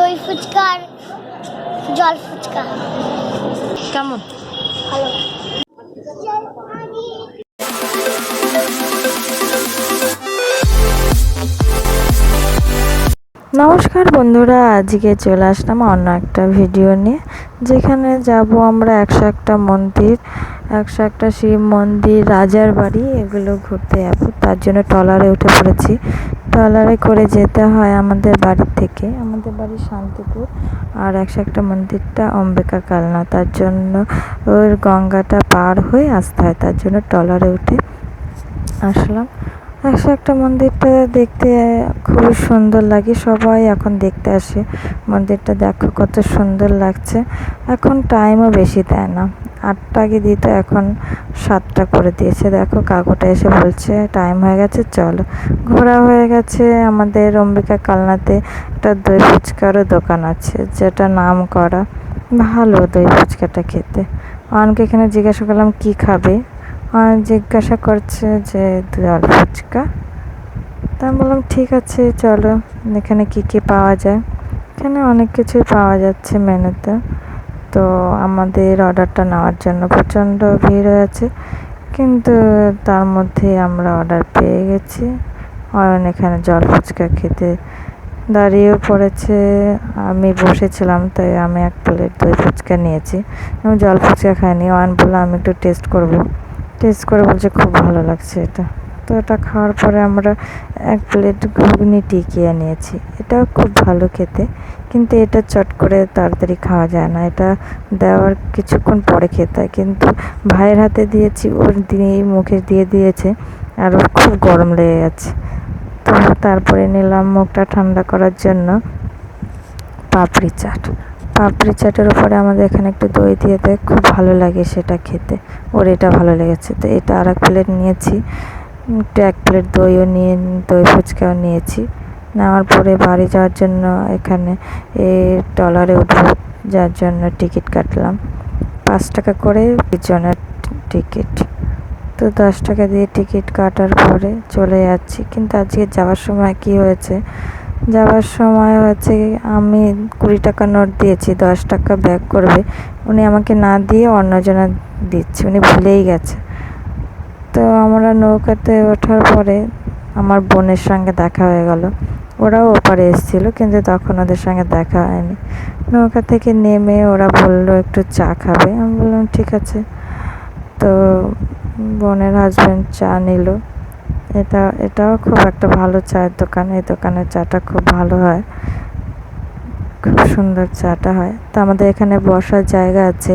দই ফুচকা আর জল ফুচকা। কেমন? ভালো। নমস্কার বন্ধুরা, আজকে চলে আসলাম অন্য একটা ভিডিও নিয়ে, যেখানে যাব আমরা 101টা মন্দির, 101টা শিব মন্দির, রাজার বাড়ি, এগুলো ঘুরতে যাবো। তার জন্য ট্রলারে উঠে পড়েছি। ট্রলারে করে যেতে হয় আমাদের বাড়ি থেকে, আমাদের বাড়ি শান্তিপুর, আর 101টা মন্দিরটা অম্বিকা কালনা। তার জন্য ওর গঙ্গাটা পার হয়ে আসতে হয়, তার জন্য ট্রলারে উঠে আসলাম। 101টা মন্দিরটা দেখতে খুবই সুন্দর লাগে, সবাই এখন দেখতে আসে। মন্দিরটা দেখো কত সুন্দর লাগছে। এখন টাইমও বেশি দেয় না, 8টা আগে দিত, এখন 7টা করে দিয়েছে। দেখো কাকুটা এসে বলছে টাইম হয়ে গেছে, চলো। ঘোরা হয়ে গেছে। আমাদের অম্বিকা কালনাতে একটা দই ফুচকারও দোকান আছে, যেটা নাম করা, ভালো দই ফুচকাটা খেতে। অনেকে এখানে জিজ্ঞাসা করলাম কি খাবে, জিজ্ঞাসা করছে যে জল ফুচকা। তা আমি বললাম ঠিক আছে চলো, এখানে কি কি পাওয়া যায়। এখানে অনেক কিছুই পাওয়া যাচ্ছে মেনুতে। তো আমাদের অর্ডারটা নেওয়ার জন্য প্রচণ্ড ভিড় হয়েছে, কিন্তু তার মধ্যে আমরা অর্ডার পেয়ে গেছি। অয়ন এখানে জল ফুচকা খেতে দাঁড়িয়েও পড়েছে। আমি বসেছিলাম, তাই আমি 1 প্লেট দই ফুচকা নিয়েছি। আমি জল ফুচকা খাইনি। অয়ন বললো আমি একটু টেস্ট করে বলছে খুব ভালো লাগছে এটা। তো এটা খাওয়ার পরে আমরা 1 প্লেট ঘুগনি টিকিয়ে নিয়েছি। এটাও খুব ভালো খেতে, কিন্তু এটা চট করে তাড়াতাড়ি খাওয়া যায় না, এটা দেওয়ার কিছুক্ষণ পরে খেতে হয়। কিন্তু ভাইয়ের হাতে দিয়েছি, ওর দিয়েই মুখে দিয়ে দিয়েছে, আর ওর খুব গরম লেগে গেছে। তো তারপরে নিলাম মুখটা ঠান্ডা করার জন্য পাপড়ি চাটের উপরে আমাদের এখানে একটু দই দিয়ে দেয়, খুব ভালো লাগে সেটা খেতে। ওর এটা ভালো লেগেছে, তো এটা আর 1 প্লেট নিয়েছি। একটু 1 প্লেট দইও নিয়ে, দই ফুচকাও নিয়েছি। নেওয়ার পরে বাড়ি যাওয়ার জন্য এখানে ট্রলারে উঠবো, যার জন্য টিকিট কাটলাম 5 টাকা করে জনের টিকিট। তো 10 টাকা দিয়ে টিকিট কাটার পরে চলে যাচ্ছি। কিন্তু আজকে যাওয়ার সময় কি হয়েছে, আমি 20 টাকা নোট দিয়েছি, 10 টাকা ব্যাক করবে, উনি আমাকে না দিয়ে অন্যজনের দিচ্ছে, উনি ভুলেই গেছে। তো আমরা নৌকাতে ওঠার পরে আমার বোনের সঙ্গে দেখা হয়ে গেল। ওরাও ওপারে এসেছিলো, কিন্তু তখন ওদের সঙ্গে দেখা হয়নি। নৌকা থেকে নেমে ওরা বললো একটু চা খাবে, আমি বললাম ঠিক আছে। তো বোনের হাজব্যান্ড চা নিল। এটাও খুব একটা ভালো চায়ের দোকান, এই দোকানের চাটা খুব ভালো হয়, খুব সুন্দর চাটা হয়। তো আমাদের এখানে বসার জায়গা আছে,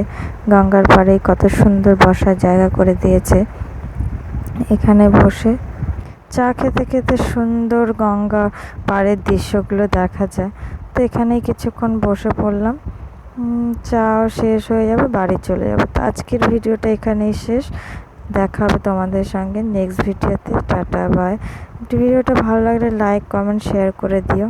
গঙ্গার পাড়ে কত সুন্দর বসার জায়গা করে দিয়েছে। এখানে বসে চা খেতে খেতে সুন্দর গঙ্গা পাড়ের দৃশ্যগুলো দেখা যায়। তো এখানেই কিছুক্ষণ বসে পড়লাম, চাও শেষ হয়ে যাবে, বাড়ি চলে যাবো। তো আজকের ভিডিওটা এখানেই শেষ, দেখা হবে তোমাদের সঙ্গে নেক্সট ভিডিওতে। Tata bye. ভিডিওটা ভালো লাগলে লাইক কমেন্ট শেয়ার করে দিও।